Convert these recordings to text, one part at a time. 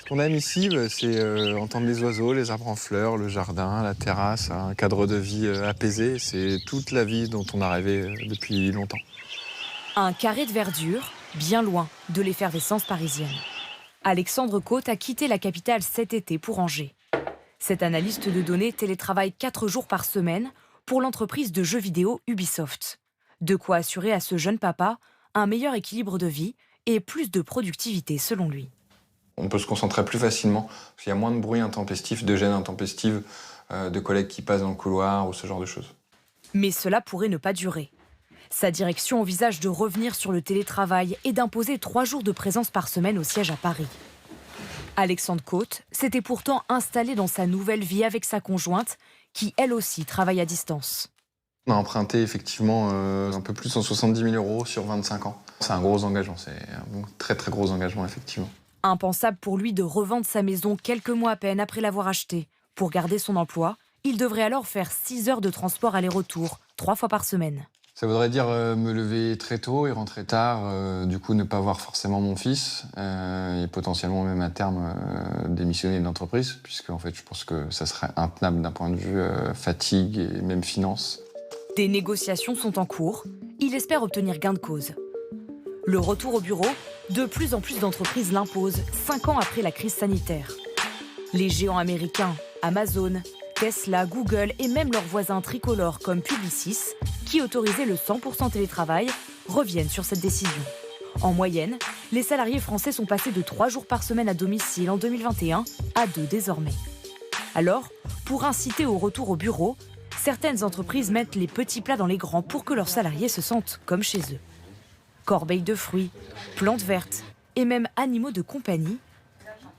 Ce qu'on aime ici, c'est entendre les oiseaux, les arbres en fleurs, le jardin, la terrasse, un cadre de vie apaisé. C'est toute la vie dont on a rêvé depuis longtemps. Un carré de verdure, bien loin de l'effervescence parisienne. Alexandre Côte a quitté la capitale cet été pour Angers. Cet analyste de données télétravaille 4 jours par semaine pour l'entreprise de jeux vidéo Ubisoft. De quoi assurer à ce jeune papa un meilleur équilibre de vie et plus de productivité selon lui. On peut se concentrer plus facilement, parce qu'il y a moins de bruit intempestif, de gêne intempestive, de collègues qui passent dans le couloir ou ce genre de choses. Mais cela pourrait ne pas durer. Sa direction envisage de revenir sur le télétravail et d'imposer 3 jours de présence par semaine au siège à Paris. Alexandre Côte s'était pourtant installé dans sa nouvelle vie avec sa conjointe, qui elle aussi travaille à distance. On a emprunté effectivement un peu plus de 170 000 € sur 25 ans. C'est un gros engagement, c'est un très très gros engagement effectivement. Impensable pour lui de revendre sa maison quelques mois à peine après l'avoir achetée. Pour garder son emploi, il devrait alors faire 6 heures de transport aller-retour, 3 fois par semaine. Ça voudrait dire me lever très tôt et rentrer tard, du coup ne pas voir forcément mon fils et potentiellement même à terme démissionner de l'entreprise, puisque en fait je pense que ça serait intenable d'un point de vue fatigue et même finance. Des négociations sont en cours. Il espère obtenir gain de cause. Le retour au bureau, de plus en plus d'entreprises l'imposent 5 ans après la crise sanitaire. Les géants américains, Amazon, Tesla, Google et même leurs voisins tricolores comme Publicis, qui autorisaient le 100% télétravail, reviennent sur cette décision. En moyenne, les salariés français sont passés de 3 jours par semaine à domicile en 2021 à 2 désormais. Alors, pour inciter au retour au bureau, certaines entreprises mettent les petits plats dans les grands pour que leurs salariés se sentent comme chez eux. Corbeilles de fruits, plantes vertes et même animaux de compagnie.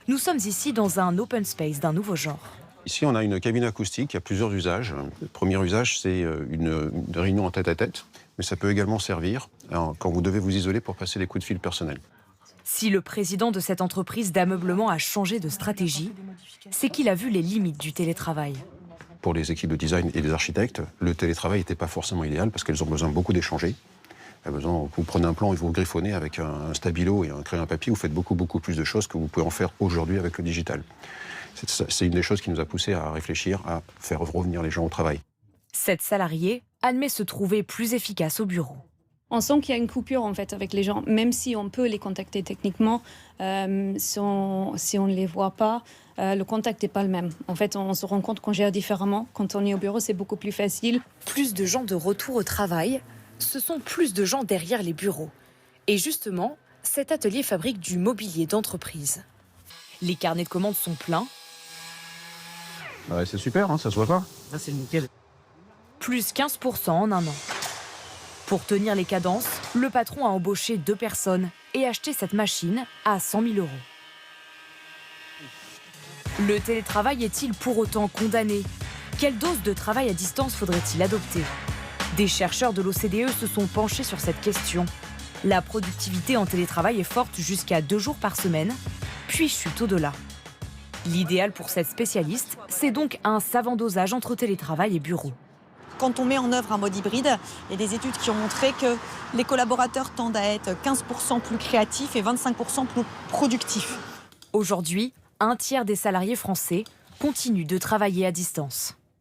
Nous sommes ici dans un open space d'un nouveau genre. Ici, on a une cabine acoustique qui a plusieurs usages. Le premier usage, c'est une réunion en tête-à-tête, mais ça peut également servir quand vous devez vous isoler pour passer des coups de fil personnels. Si le président de cette entreprise d'ameublement a changé de stratégie, c'est qu'il a vu les limites du télétravail. Pour les équipes de design et les architectes, le télétravail n'était pas forcément idéal parce qu'elles ont besoin beaucoup d'échanger. Vous prenez un plan et vous le griffonnez avec un stabilo et un crayon à papier, vous faites beaucoup plus de choses que vous pouvez en faire aujourd'hui avec le digital. C'est une des choses qui nous a poussé à réfléchir à faire revenir les gens au travail. Cette salariée admet se trouver plus efficace au bureau. On sent qu'il y a une coupure en fait avec les gens, même si on peut les contacter techniquement, si on ne les voit pas, le contact n'est pas le même. En fait, on se rend compte qu'on gère différemment. Quand on est au bureau, c'est beaucoup plus facile. Plus de gens de retour au travail, ce sont plus de gens derrière les bureaux. Et justement, cet atelier fabrique du mobilier d'entreprise. Les carnets de commandes sont pleins. Ouais, c'est super, hein, ça se voit pas. Ça, c'est nickel. Plus 15% en un an. Pour tenir les cadences, le patron a embauché 2 personnes et acheté cette machine à 100 000 €. Le télétravail est-il pour autant condamné? Quelle dose de travail à distance faudrait-il adopter? Des chercheurs de l'OCDE se sont penchés sur cette question. La productivité en télétravail est forte jusqu'à 2 jours par semaine, puis chute au-delà. L'idéal pour cette spécialiste, c'est donc un savant dosage entre télétravail et bureau. Quand on met en œuvre un mode hybride, il y a des études qui ont montré que les collaborateurs tendent à être 15% plus créatifs et 25% plus productifs. Aujourd'hui, un tiers des salariés français continuent de travailler à distance.